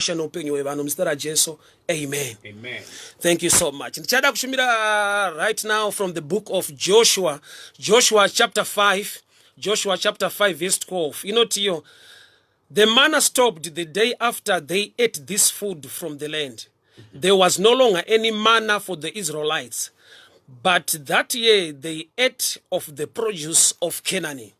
Mr. Jesu. Amen. Amen. Thank you so much. Ndichada kushumira right now from the book of Joshua. Joshua chapter 5. Joshua chapter 5 verse 12. You know, Tio, the manna stopped the day after they ate this food from the land. There was no longer any manna for the Israelites. But that year they ate of the produce of Canaan.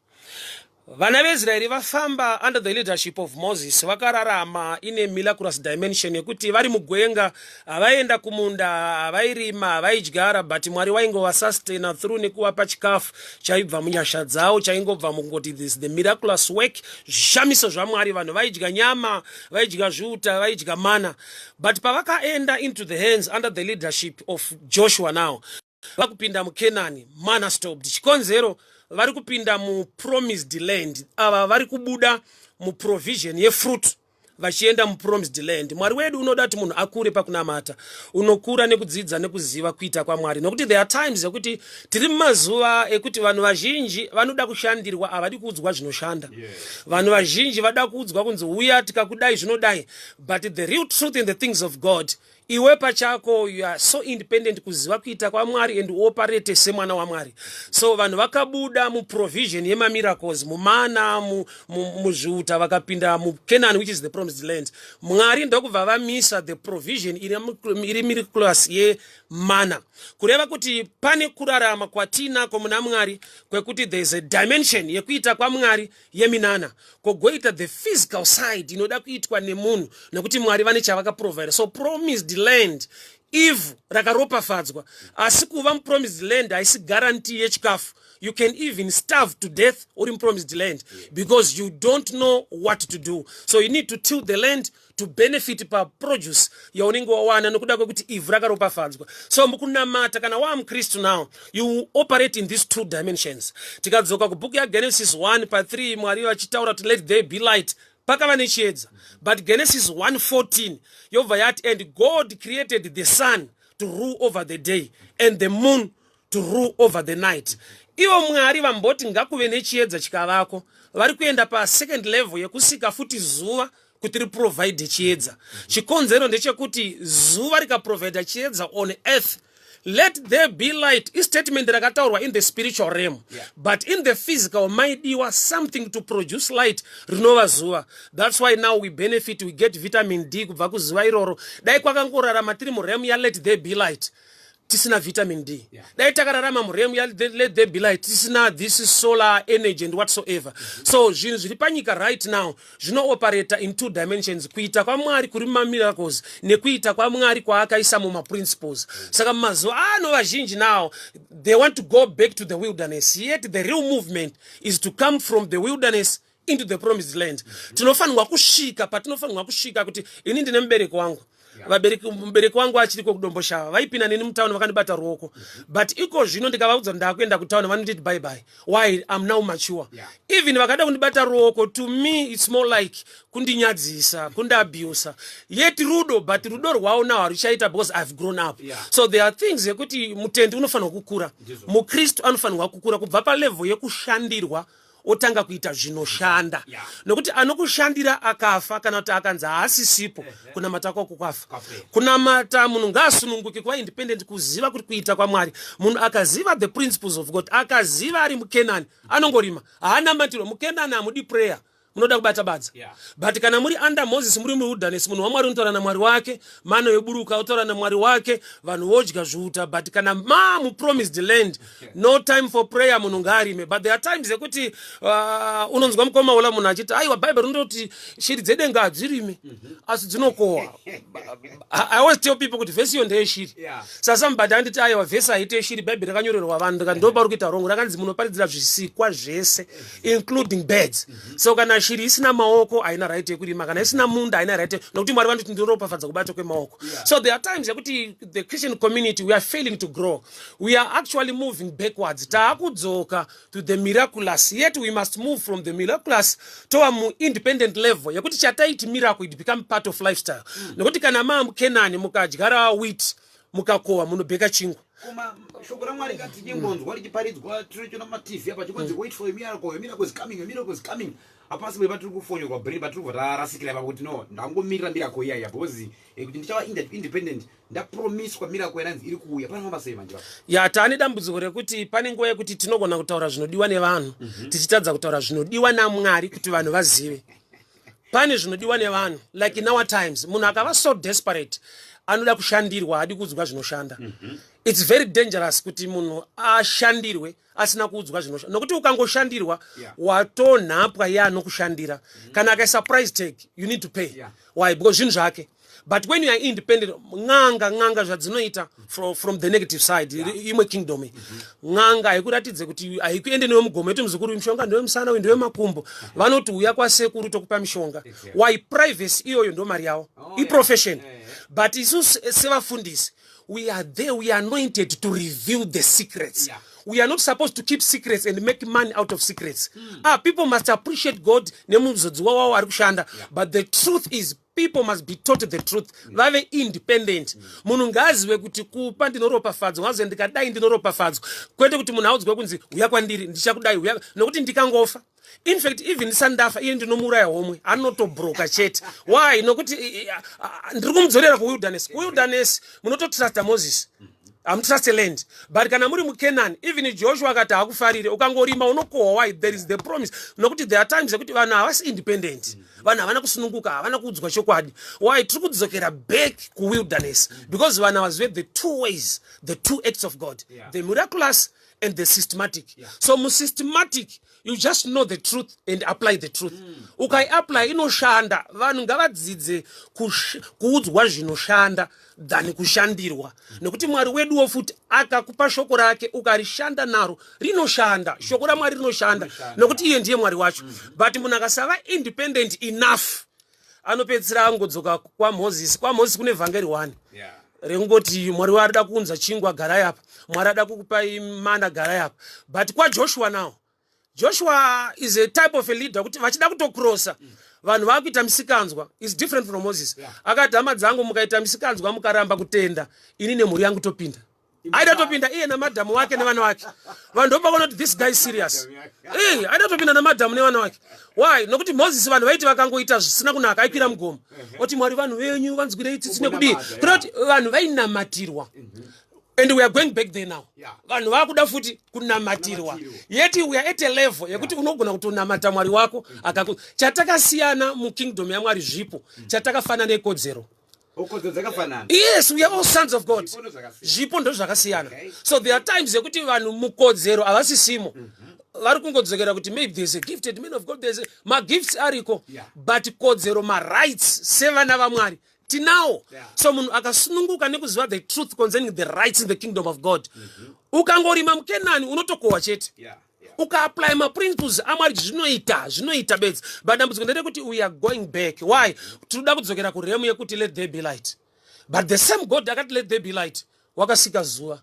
Vana veIsraeri vafamba under the leadership of Moses vakararama in a miraculous dimension yekuti vari mugwenga avaenda kumunda avairima avaidyara but Mwari waingovasustaina through nekuvapa chikafu chaibva munyasha dzavo chaingobva mukungoti this the miraculous work zvishamiso zvaMwari vanhu vaidya nyama vaidya zviuta vaidya mana but pavakaenda into the hands under the leadership of Joshua now vakupinda muKenani manna stopped chikonzero vari kupinda mu promised land ava vari kubuda mu provision ye fruit vachienda mu promised land. Mwari wedu unoda kuti munhu akure pakunamata unokura nekudzidza nekuziva kuita kwaMwari nokuti there are times ekuti tiri mumazuva ekuti vanhu vazhinji vanoda kushandirwa avadi kuudzwa zvinoshanda. Vanhu vazhinji vada kuudzwa kunzi uya tikakudai zvinodai but the real truth in the things of God iwe pachako you are so independent kuziva kuita kwaMwari and operate semwana waMwari. So vanhu vakabuda mu provision yema miracles mumana muzviuta vakapinda mu Canaan which is the promised land. Mwari ndokubva vamisa the provision iri miraculous ye mana kureva kuti pane kurarama kwatina komuna Mwari kwekuti there is a dimension yekuita kwaMwari yeminana kogoita the physical side inoda kuitwa nemunhu nekuti Mwari vane chavaka provide. So promised land if rakaropafadzwa asi kuva mu promised land haisi guarantee yechikafu. You can even starve to death or in promised land because you don't know what to do. So you need to till the land to benefit per produce yaunenge wawana nokuda kwekuti ivhu rakaropafadzwa. So mukunamata kana wa mukristu now you operate in these two dimensions. Tikadzoka kubhuku ya Genesis 1:3 Mwari vachitaura kuti let there be light pakava nechiedza. But Genesis 1:14 yobva yati and God created the sun to rule over the day and the moon to rule over the night. Ivo Mwari vamboti ngakuve nechiedza chikavako vari kuenda pa second level yekusika futi zuva kuti riprovide chiedza. Chikonzero ndechekuti zuva rikaprovide chiedza on earth let there be light is statement rakataurwa in the spiritual realm but in the physical maidiwa something to produce light rinova zuva. That's why now we benefit, we get vitamin D kubva kuzuva iroro. Dai kwakangorarama tiri muremu ya let there be light tisina vitamin D. Dai takararama muremu ya let there be light tisina this is solar energy and whatsoever. So zvinhu zviri panyika right now zvino operate in two dimensions kuita kwaMwari kuri miracles nekuita kwaMwari kwaakaisa muma principles. Saka mazuva ano vazhinji now they want to go back to the wilderness yet the real movement is to come from the wilderness into the promised land. Tinofanirwa kusvika patinofanirwa kusvika kuti ini ndine mubereki wangu mubereki wangu achiriko kudomboshava vaipinda neni mutauni vakandibata ruoko but iko zvino ndikavaudza ndakuenda kutauni vanonditi bye bye. Why? I'm now mature. Even vakada kundibata ruoko to me it's more like kundinyadzisa kundiabusa yet rudo but rudo rwavo now haruchaita because I've grown up. So there are things yekuti mutendi unofanirwa kukura mukristu anofanirwa kukura kubva palevel yekushandirwa otanga kuita zvinoshanda nokuti anokushandira akafa kana kuti akanzi haasisipo kunamata kwako kwafa. Kunamata munhu ngaasununguke kuva independent kuziva kuti kuita kwaMwari. Munhu akaziva the principles of God akaziva ari muKenani anongorima haanamatirwa. muKenani hamudi prayer munoda kubata badza but kana muri under Moses muri muwilderness munhu waMwari unotaura naMwari wake mano yeburuka unotaura naMwari wake vanhu vodya zviuta but kana mu promised land no time for prayer munhu ngaarime. But there are times ekuti unonzwa mukoma ula munhu achiti aiwa Bible rinoti shiri dzedenga hadzirimi asi dzinokohwa. I always tell people kuti vhesi iyo ndeyeshiri. Sasa mbada anditi aiwa vhesi haite yeshiri Bible rakanyorerwa vanhu ndopa rukuita rongo rakanzi munoparidzira zvisikwa zvese including birds. So kana shiri isina maoko haina right yekurima kana isina munda haina right nokuti Mwari vanoti ndiropafadza kubata kwemaoko. So there are times yekuti the Christian community we are failing to grow. We are actually moving backwards. Taakudzoka to the miraculous yet we must move from the miraculous to a independent level yekuti chataiti miracle it become part of lifestyle. Nokuti kana muKenani mukadyara wheat mukakohwa munobheka chingwa Koma shoko la Mwari ngati chingonzwa lichiparidzwa tinochona ma TV apa chikonzi wait for a miracle, a miracle is coming, a miracle is coming. Apasi bwe batiri kufonyo kwa Bryan batiri kutarasikira pakuti no ndangomirira miracle iya because kuti ndichawa independent nda promise kwa miracle yanzi iri kuuya pana mabasa manje baba. Ya tani dambudziko rekuti pane nguwa yekuti tinogona kutaura zvinodiwa nevanhu tichitadza kutaura zvinodiwa naMwari kuti vanhu vazive. Pane zvinodiwa nevanhu like in our times munhu akava so desperate anoda kushandirwa hadi kuudzwa zvinoshanda. It's very dangerous kuti munhu ashandirwe asina kuudzwa zvinoshanda nokuti ukangoshandirwa watonhapwa iye anokushandira kana akaisa price tag you need to pay. Why? Because zvinhu zvake. But when you are independent, nganga zvadzinoita from the negative side, imwe kingdom. Nganga haikuratidze kuti haikuende newe mugomo yetu muzukuru mishonga ndewe musana ndewe makumbo. Vanoti uya kwasekuru tokupa mishonga. Why? Privacy iyoyo ndo mari yawo. I-profession. But isusu sevafundisi, we are there, we are anointed to reveal the secrets. We are not supposed to keep secrets and make money out of secrets. People must appreciate God. But the truth is, people must be taught the truth. Vave independent. Munhu ngaziwe kuti kupa ndinoropafadzwa, ngaziwe ndikadai ndinoropafadzwa. Kwete kuti munhu audzwe kunzi uya kwandiri ndichakudai uya nokuti ndikangofa. In fact, even ndisandafa iye ndinomuraya homwe anotobroka chete. Why? Nokuti ndiri kumudzorera kuwilderness. Wilderness munototrasta Moses. Trust a land. But kana muri mu Canaan, even Joshua akati akufarire ukangorima unokohwa. Why? There is the promise. Nokuti there are times kuti vanhu havasi independent. Vanhu havana kusununguka, havana kuudzwa chokwadi. Why? Tiri kudzokera back ku wilderness because vanhu vazive the two ways, the two acts of God, the miraculous and the systematic. So mu systematic you just know the truth and apply the truth. Ukai apply inoshanda. Vanhu ngavadzidze kuudzwa zvinoshanda than kushandirwa. Nekuti Mwari wedu futi akakupa shoko rake ukarishanda naro rinoshanda. Shoko la Mwari rinoshanda. Nekuti iye ndiye Mwari wacho. But munhu akasava independent enough anopedzera angodzoka kwa Moses. Kwa Moses kune vhangeri 1. Rengoti Mwari warida kuunza chingwa garai apa. Mwari ada kukupa mana garai apa. But kwa Joshua now, Joshua is a type of a leader kuti vachida kutokrosa vanhu vakuita misikanzwa is different from Moses. Akati hama dzangu mukaita misikanzwa mukaramba kutenda ini nemhuri yangu topinda. Aida topinda iye namadhamu wake nevana wake. Vanhu ndopakona kuti this guy is serious. Aida topinda namadhamu nevana wake. Why? Nokuti Moses vanhu vaiti vakangoita zvisina kunaka aikwira mugomo. Oti Mwari vanhu venyu vanzwire tsitsine kudii. Kuti vanhu vainamatirwa. And we are going back there now. Vanhu vakuda futi kunamatirwa. Yeti we are at a level yekuti unogona kutonamata Mwari wako chatakasiyana mu kingdom yaMwari zvipo chatakafana nekodzero. Yes, we are all sons of God. Zvipo ndo zvakasiyana. So there are times yekuti vanhu mukodzero avasisimo. Vari kungodzokera kuti maybe there's a gifted man of God, there's ma gifts ariko, but kodzero ma rights sevana vaMwari tinao. So munhu akasununguka nekuziva the truth concerning the rights in the kingdom of God. Ukangorima muKenani unotokohwa chete. Uka apply ma principles aMwari zvinoita bets. But dambudziko nderekuti we are going back. Why? Tinoda kudzokera kuremu yekuti let there be light. But the same God akati let there be light wakasika zuva.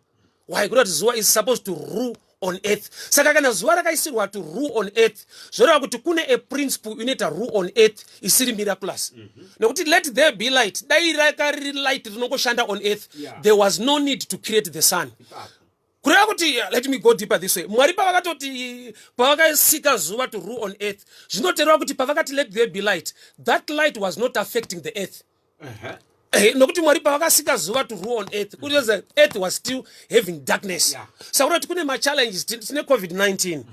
Why? Kuti zuva is supposed to rule on earth. Saka kana zuva rakaisirwa to rule on earth, zvoreva kuti kune a principle inoita rule on earth isiri miraculous. Nekuti let there be light. Dai rakari light rinongoshanda on earth, there was no need to create the sun. Kureva kuti let me go deeper this way. Mwari pavakatoti pavakasika zuva to rule on earth, zvinotereva kuti pavakati let there be light, that light was not affecting the earth. Nokuti Mwari pavakasika zuva to rule on earth, kuti the earth was still having darkness. Saka kuti kune ma challenges tine COVID-19.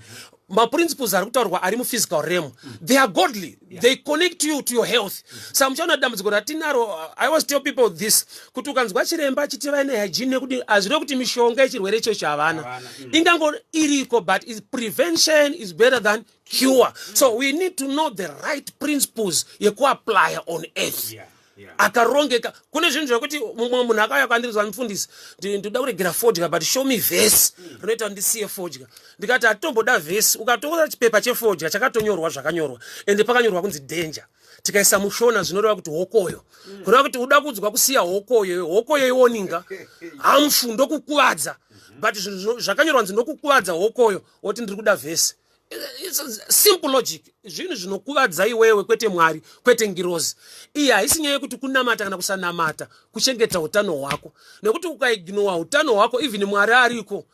Ma principles ari kutaurwa ari mu physical realm, they are godly. They connect you to your health. Saka muchaona dambudziko ratinaro, I always tell people this, kuti ukanzwa chiremba chiti vaine hygiene kuti azvire kuti mishonga yechirwere icho chavana ingango iriko, but prevention is better than cure. So we need to know the right principles yekuapply on earth. Akarongeka kune zvinhu zvekuti mumwe munhu akauya kwandirizwa mufundisi ndoda kuregera fodya but show me verse rinoita ndisiye fodya. Ndikati atomboda verse. Ukatoona chipepa chefodya chakatonyorwa zvakanyorwa ende pakanyorwa kunzi danger, tikaisa mushona zvinoreva kuti hokoyo, kureva kuti uda kudzwa kusiya hokoyo iwoninga hamufu ndokukuvadza, but zvakanyorwa nzi ndokukuvadza hokoyo woti ndiri kuda verse. It's a simple logic. Zvinhu zvinokuvadza iwewe kwete Mwari, kwete ngirozi. Iyi haisi nyaya yekuti kunamata kana kusanamata, kuchengeta utano hwako. Nekuti ukaignore utano hwako, even Mwari ariko,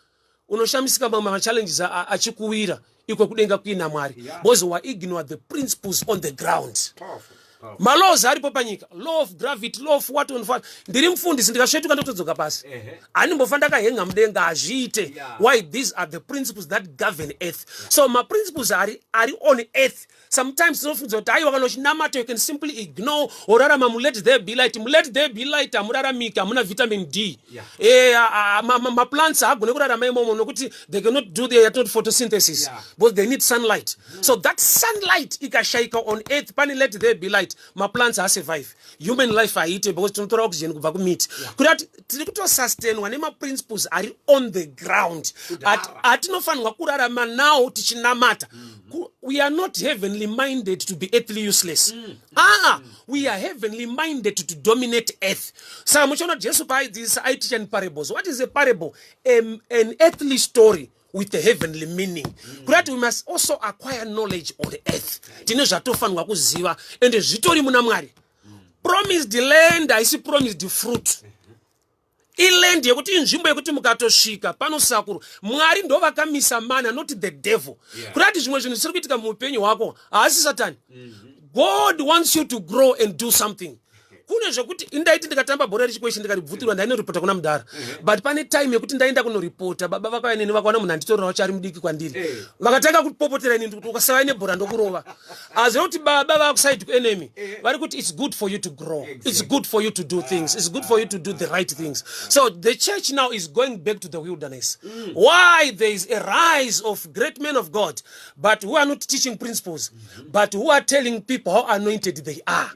unoshamisika mamwe machallenges achikuwira iko kudenga kuina Mwari. Because we ignore the principles on the ground. Powerful. Malozi aripo panyika, law of gravity, law of what on what. Ndiri mufundisi ndikasvetuka ndotodzoka pasi. Handimbofa ndakahenga mudenga azviite. Why? These are the principles that govern earth. So my principles are on earth. Sometimes tinofunza kuti aiwa kana uchinamata you can simply ignore orarama mu let there be light. Mu let there be light amuraramika amuna vitamin D. Plants agone kurarama imomo nokuti they cannot do their photosynthesis. But they need sunlight. So that sunlight ikashaika on earth pani let there be light. My plants are survive. Human life are eaten because tunotora oxygen kubva kumiti. Kuti tiri kuto sustain one ma principles are on the ground. Atinofanirwa kurarama now tichinamata. We are not heavenly minded to be earthly useless. We are heavenly minded to dominate earth. So muchona Jesu pai this I teach in parables. What is a parable? An earthly story with a heavenly meaning. That we must also acquire knowledge on the earth. Tine zvatofanirwa kuziva ende zvitori muna Mwari. Promised land, I see promised fruit. Iland yekuti inzvimbo yekuti mukatosvika panosakuru Mwari ndo vakamisa mana, not the devil. Kuti zvimwe zvinhu zvisiri kuitika muupenyu hwako haasi Satani. God wants you to grow and do something. Kune zvekuti indaiti ndikatamba bhora rechikweshe ndikaribvutirwa ndainoripota kuna mudhara. But pane time yekuti ndaenda kunoripota baba vakauya neni vakaona munhu anditorerawo chari mudiki kwandiri. Vakatanga kupopotera inini kuti ukasava nebhora ndokurova. Aziva kuti baba vakuside kuenemy. Vari kuti it's good for you to grow. It's good for you to do things. It's good for you to do the right things. So the church now is going back to the wilderness. Why? There is a rise of great men of God, but who are not teaching principles, but who are telling people how anointed they are.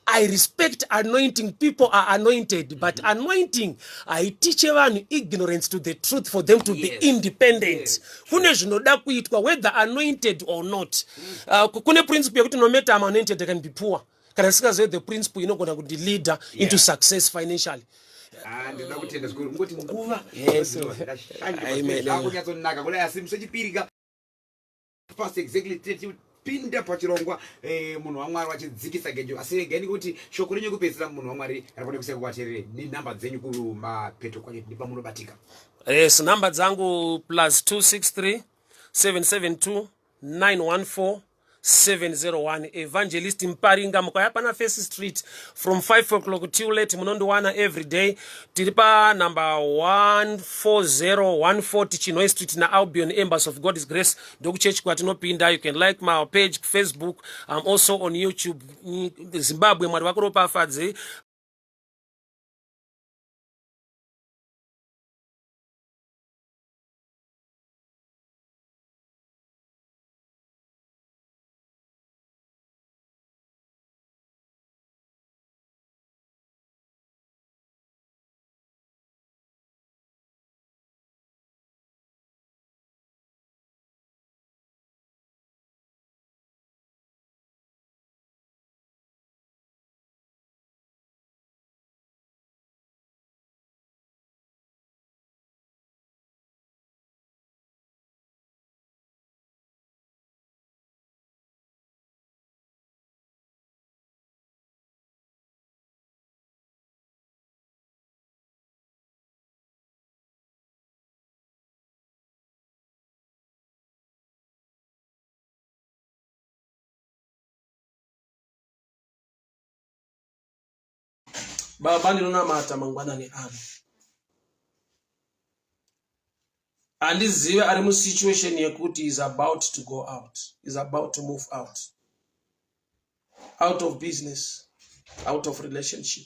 I respect anointing. People are anointed, but anointing, I teach everyone ignorance to the truth for them to be independent. Kune zvinoda kuitwa whether anointed or not. Kune principle yekuti no matter I'm anointed, I can be poor. Kana sikazive the principle inogona kuti leader into success financially. Ndinoda kutenda zvikuru ngoti nguva. Amen. Akunyatsonaka kula yasimsechipirika. Past exactly pinda pachirongwa munhu waMwari wachidzikisa gejo asi ngeni kuti shoko renyu kupedzisa munhu waMwari rafane kuseka kwaterere ni namba dzenyu kumapeto kwanye ndi pamunobatika. Yes, namba dzangu +263 772 914 701. Evangelist Muparinga mukaya pana First Street from 5 o'clock till late munondowana every day. Tiripa number 140 Chinoi Street na Albion Embassy of God's Grace Doku Church kwatinopinda. You can like my page Facebook. I'm also on YouTube. Zimbabwe Mwari wakoropa afadze. Baba ndinonamata mangwanani ano. Andizive ari mu situation yekuti is about to go out. Is about to move out. Out of business. Out of relationship.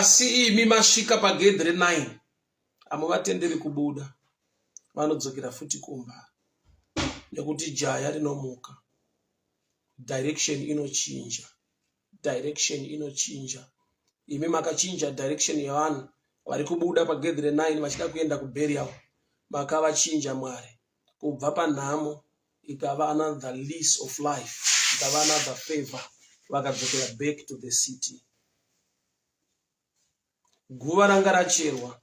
Si mimasvika pagedre 9. Amuvatenderi kubuda. Vanodzokera futi kumba. Nekuti jaya rinomuka. Direction inochinja. Direction inochinja. Imi makachinja direction yavanhu vari kubuda pagedre 9 vachida kuenda kuburial. Makavachinja Mwari. Kubva panhamo ikava another lease of life. Ikava another favor. Vakadzokera back to the city. Guva ranga racherwa.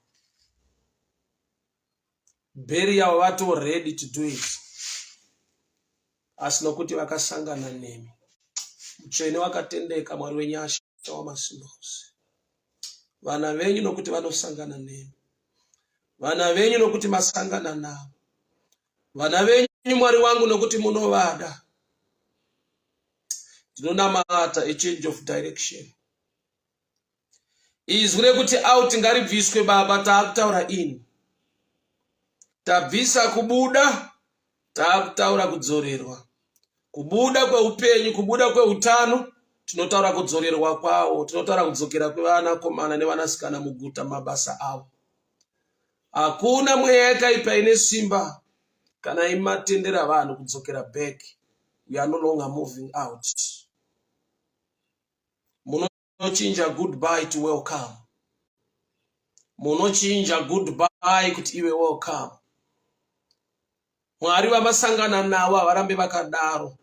burial vato ready to do it. Asi nokuti vakasangana nemi. Mutsvene wakatendeka Mwari wenyasha wamasimba ose. Vana venyu nokuti vanosangana nemi. Vana venyu nokuti masangana navo. Vana venyu Mwari wangu nokuti munovada. Tinonamata a change of direction. Izwi kuti out ngaribviswe Baba, taakutaura in. Tabvisa kubuda, taakutaura kudzorerwa. Kubuda kweupenyu, kubuda kweutano, tinotaura kudzorerwa kwawo, tinotaura kudzokera kwevanakomana nevanasikana muguta mabasa avo. Hakuna mweya yakaipa ine simba kana imatendera vanhu kudzokera back. We are no longer moving out. Munochinja goodbye to welcome. Munochinja goodbye kuti iwe welcome. Mwari vamasangana nawo avarambe vakadaro.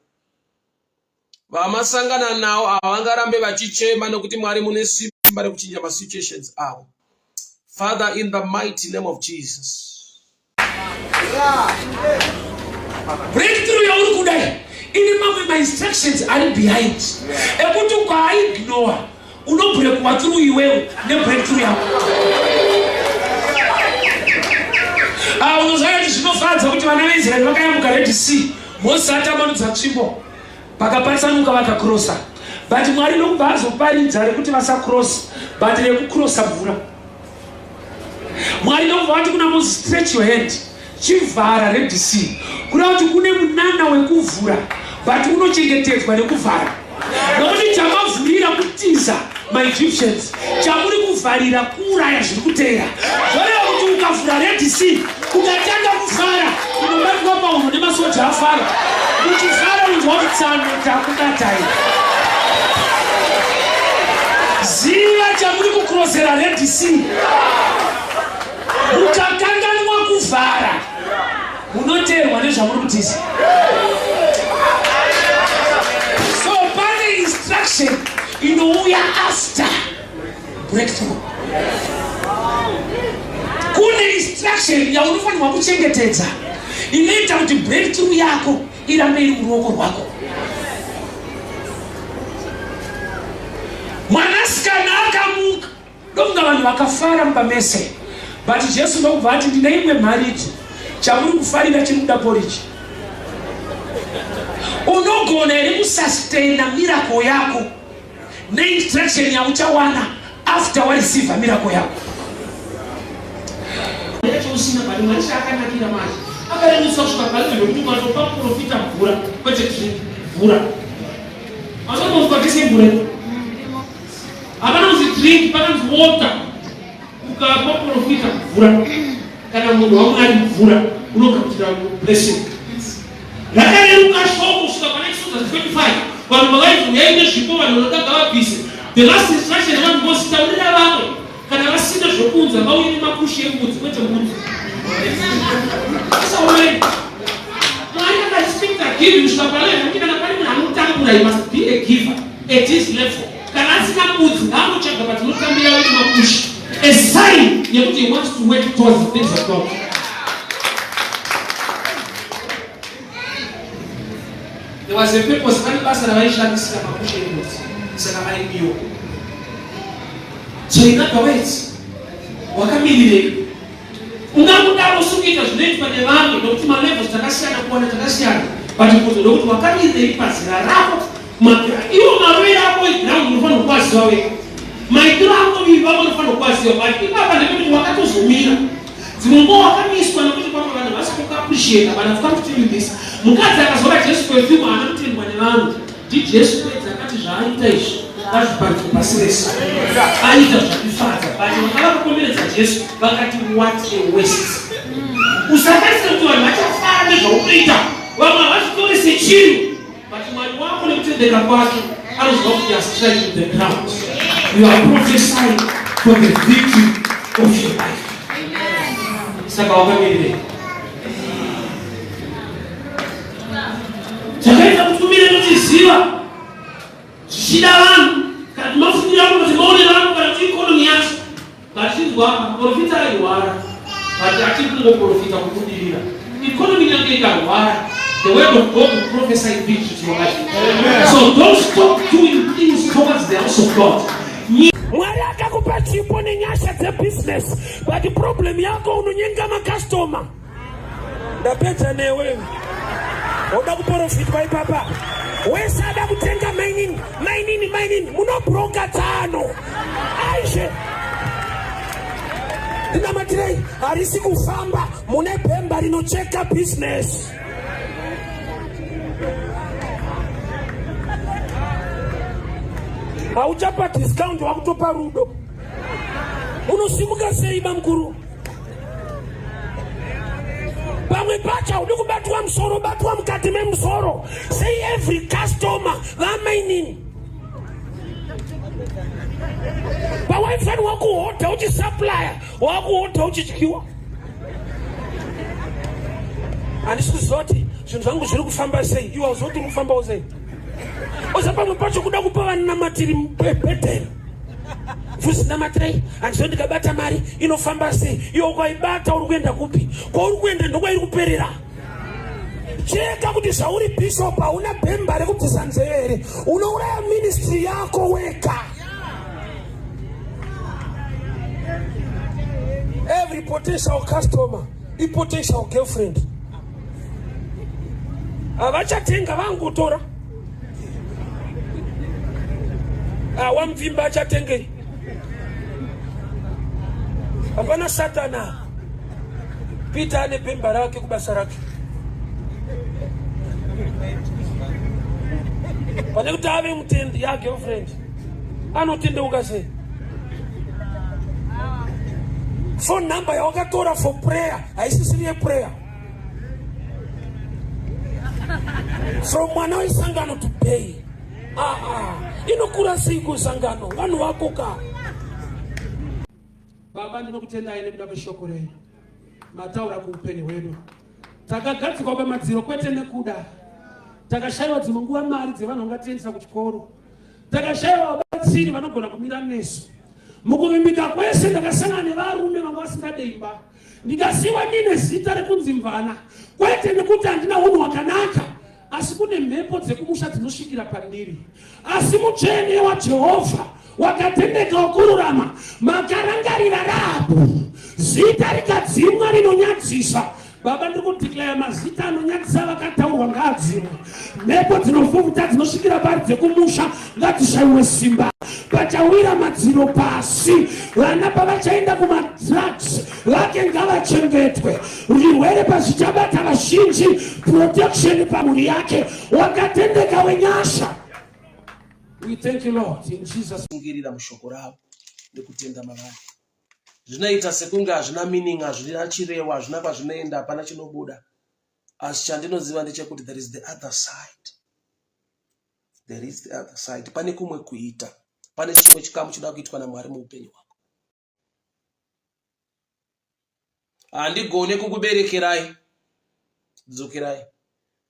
Vamasangana nawo havangarambe vachichema nokuti Mwari mune simba rekuchinja masituations avo. Father, in the mighty name of Jesus. Breakthrough yauri kudai. Ini mamwe my instructions are behind. Ekuti ukaignore unobreakwa through iwewe ne breakthrough yako. Unozaya zvinofadza kuti vana veIsraeri vakayambuka Red Sea. Mose atamanudza tsvimbo. Pakapatsanuka vakakrosa. But Mwari nokubva azoparidza rekuti vasakrosa, but rekukrosa mvura. Mwari nokubva vati kuna Moses, stretch your hand. Chivhara Red Sea. Kureva kuti kune munana wekuvhura, but unochengetedzwa nekuvhara. Nokuti chamavhurira kutiza maEgyptians, chamuri kuvharira kuuraya zviri kuteera. Zvoreva kuti ukavhura Red Sea, ukatanga kuvhara, unobatwa paunhu nemasoja afara. Uchivhara unzwa kuti tsano takubatai. Ziva chamuri kukrosera Red Sea. Ukakanganwa kuvhara, unoteerwa nezvamuri kutiza. So pane instruction inouya after breakthrough. Kune instruction yaunofanirwa kuchengetedza inoita kuti breakthrough yako irambe iri muruoko rwako. Mwanasikana akamuka, ndokunga vanhu vakafara mupamese. But Jesu ndokubva ati ndine imwe mhariti chamuri kufarira chiri kuda poriji. Unogona here kusustaina miracle yako neinstruction yauchawana after wareceive miracle yako. Usina bali maisha akanakira maji. Akaremusa kusvika pale ndokuti matopa profita mvura kwete mvura. Asanozwa kese mvura. Apana usi drink, pana usi water. Ukapa profita mvura. Kana munhu waMwari mvura unogamuchira blessing. Rakareruka shoko kusvika pane Exodus 25. Vanhu vakaiti yaine zvipo vanhu vanodaga vabvise. The last instruction vanhu vositaurira vamwe. Kana vasina zvokunza vauye nemakushe embudzi kwete mbudzi. So when I speak that giving, you must be a giver at this level. A sign that he wants to work towards the things of God. There was a purpose when Pastor Aisha is so in other words, wakamilile ungakudaro sungika zvinoitwa nevanhu nokuti malevels takasiyana kuona takasiyana but kuti nokuti wakamilile ipazira rako iwo mave yako iground unofanira kuwaziwa weka maitiro ako vivavo unofanira kuwaziwa but ipapa ndekuti wakatozomira dzimwe nguva wakamiswa nokuti pamwe vanhu vasi kuappreciata but I've come to tell you this. Mukadzi akazora Jesu perfume anotendwa nevanhu ndiJesu kwedza akati zvaaita izvi azviparika pasi rese aita zvakifadza but vakava kukomberedza Jesu vakati what a waste. Usakaisa kuti vanhu vachafara nezvaunoita vamwe havazvitorese chinhu but Mwari wako nekutendeka kwake anoziva kuti are striking the ground. You are prophesying for the victory of your life. Saka wakamirire chakaita kuti umire notiziva zvichida vanhu kana mafungira kuti maonera vanhu kana kuti ikonomi yacho ngachizwa profita airwara but achikungoprofita kubudirira. Economy yange ikarwara. The word of God will prophesy victory to your life. So don't stop doing things towards the house of God. Mwari akakupa chipo nenyasha dze business, but the problem yako unonyenga makastoma. Ndapedza newe. Oda kuprofit by papa. Wesada kutenga mining. Munobroka tano. Aishe. Ndina matirei harisi kufamba mune bhemba rinocheka business. Hauchapa discount wakutopa rudo. Unosimuka sei bamkuru. Pamwe pacha uduku batwa msoro batwa mkati me msoro. Say every customer vamainini. Bawa ifani waku hota uchi supplier. Waku hota uchi chikiwa. Anisiku zoti. Shunzangu zuru kufamba sei. Iwa zoti kufamba uzei. Osapa mpacho kuda kupawa na matiri mpepete. Fusi na matiri. Anjoni kabata mari. Inofamba sei. Iyo kwa ibata urukwenda kupi. Kwa urukwenda ndokwa irukuperera. Cheka kuti shauri bishopa. Una bemba re kuti sanzere. Unaura ministry yako weka. Every potential customer. A potential girlfriend. Avacha tenga vangu tora. Wamvimba achatenge. Hapana satana. Pita ane bemba lake kubasa lake. Pane kuti ave mutendi ya girlfriend. Anotende ukase. Phone number ya wakatora for prayer. Haisisirie prayer. From Manawi Sangano to pay. Inokura siku sangano wanu wakoka. Baba ndinokutenda ine kuda beshokore. Mataura kumpeni wedu. Takagati kwa bama ziro kwete nekuda. Takashaiwa dzimungua mari dzevano ngatiendesa kuchikoro. Takashaiwa batsiri vanogona kumira nesu. Mukuvimbika kwese ndakasangana nevarume vanga vasingadeimba. Ndikasiwa ndine zita rekunzi Mvana. Kwete nekuti handina hunhu hwakanaka. Asi kune mhepo dzekumusha dzinosvikira pandiri. Asi mutsvene waJehovha wakatendeka wokururama makarangarira Rahabhu zita rikadzimwa rinonyadzisa. Baba ndiri kudeclare mazita anonyadzisa vakataurwa ngaadzimwe. Mhepo dzinovhuvhuta dzinosvikira pari dzekumusha ngadzishayiwe simba. Pachawira madziro pasi. Vana pavachaenda kumadrugs vake ngavachengetwe. Zvirwere pazvichabata vazhinji. Protection pamuri yake wakatendeka wenyasha. We thank you, Lord, in Jesus. Ngirira mushoko ravo nekutenda mavari. Zvinoita sekunge hazvina meaning, hazvina chirewa, hazvina pazvinoenda, hapana chinobuda. Asi chandinoziva ndechekuti there is the other side. There is the other side. Pane kumwe kuita. Pane chimwe chikamu chinoda kuitwa naMwari muupenyu hwako. Handigone kukuberekerai. Dzokerai.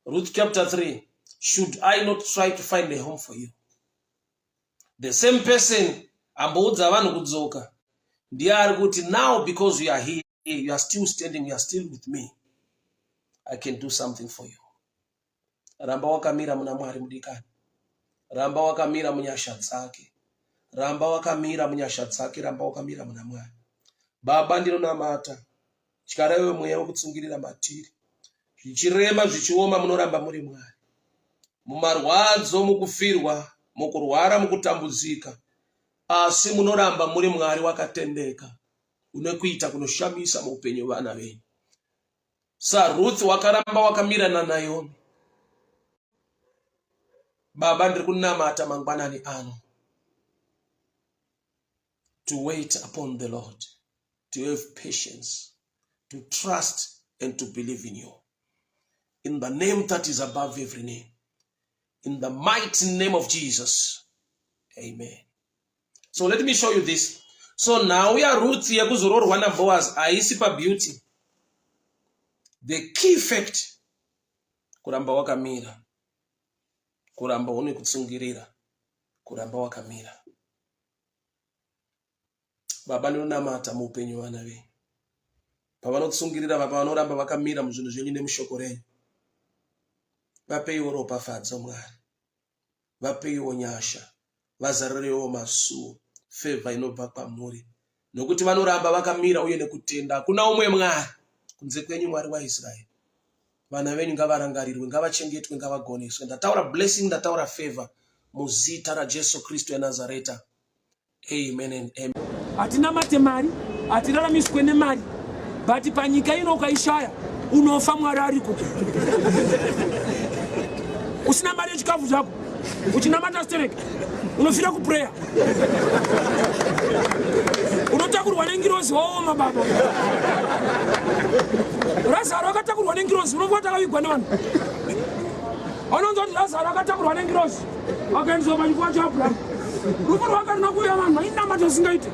Ruth chapter 3. Should I not try to find a home for you? The same person amboudza vanhu kudzoka. Ndiye ari kuti now because you are here, you are still standing, you are still with me. I can do something for you. Ramba wakamira muna Mwari mudikani. Ramba wakamira munyasha dzake. Ramba wakamira munyasha dzake, ramba wakamira muna Mwari. Baba ndinonamata. Chikarawe mweya wekutsungirira matiri. Zvichirema zvichioma munoramba muri Mwari. Mumarwadzo mukufirwa, mukurwara mukutambudzika. Asi munoramba muri Mwari wakatendeka. Unekuita kunoshamisa muupenyu vana venyu. Ruth wakaramba wakamira na Naomi. Baba ndiri kunamata mangwanani ano. To wait upon the Lord. To have patience. To trust and to believe in you. In the name that is above every name. In the mighty name of Jesus. Amen. So let me show you this. So now we are Ruth yakuzororwa na Boaz aisi pa beauty. The key fact kuramba wakamira. Kuramba une kutsungirira. Kuramba wakamira. Baba ndinonamata muupenyu vana venyu. pavanotsungirira vapa vanoramba vakamira muzvinhu zvenyu nemushoko renyu. Vapeiwo ropafadzo Mwari, vapeiwo nyasha, vazarirewo masuo, favor inobva kwamuri, nokuti vanoramba vakamira uye nekutenda. Hakuna umwe Mwari kunze kwenyu, Mwari waIsraeri. Vana venyu ngavarangarirwe, ngavachengetwe, ngavagoneswe. Ndataura blessing, ndataura favor muzita raJesu Kristu weNazareta. Amen and amen. Hatina mate mari, hatiraramiswe nemari, but panyika ino ukaishaya unofa Mwari ariko. Usina mari yechikafu chako, uchinamata stereka, unofira kuprayer. Unotakurwa nengirozi waoma baba. Lazaro akatakurwa nengirozi, unofuata akavigwa nevanhu. Anonzi kuti Lazaro akatakurwa nengirozi, akaendeswa pachifua chaAbhurahama. Rufu rwake runokuya vanhu, haina mata usingaiti.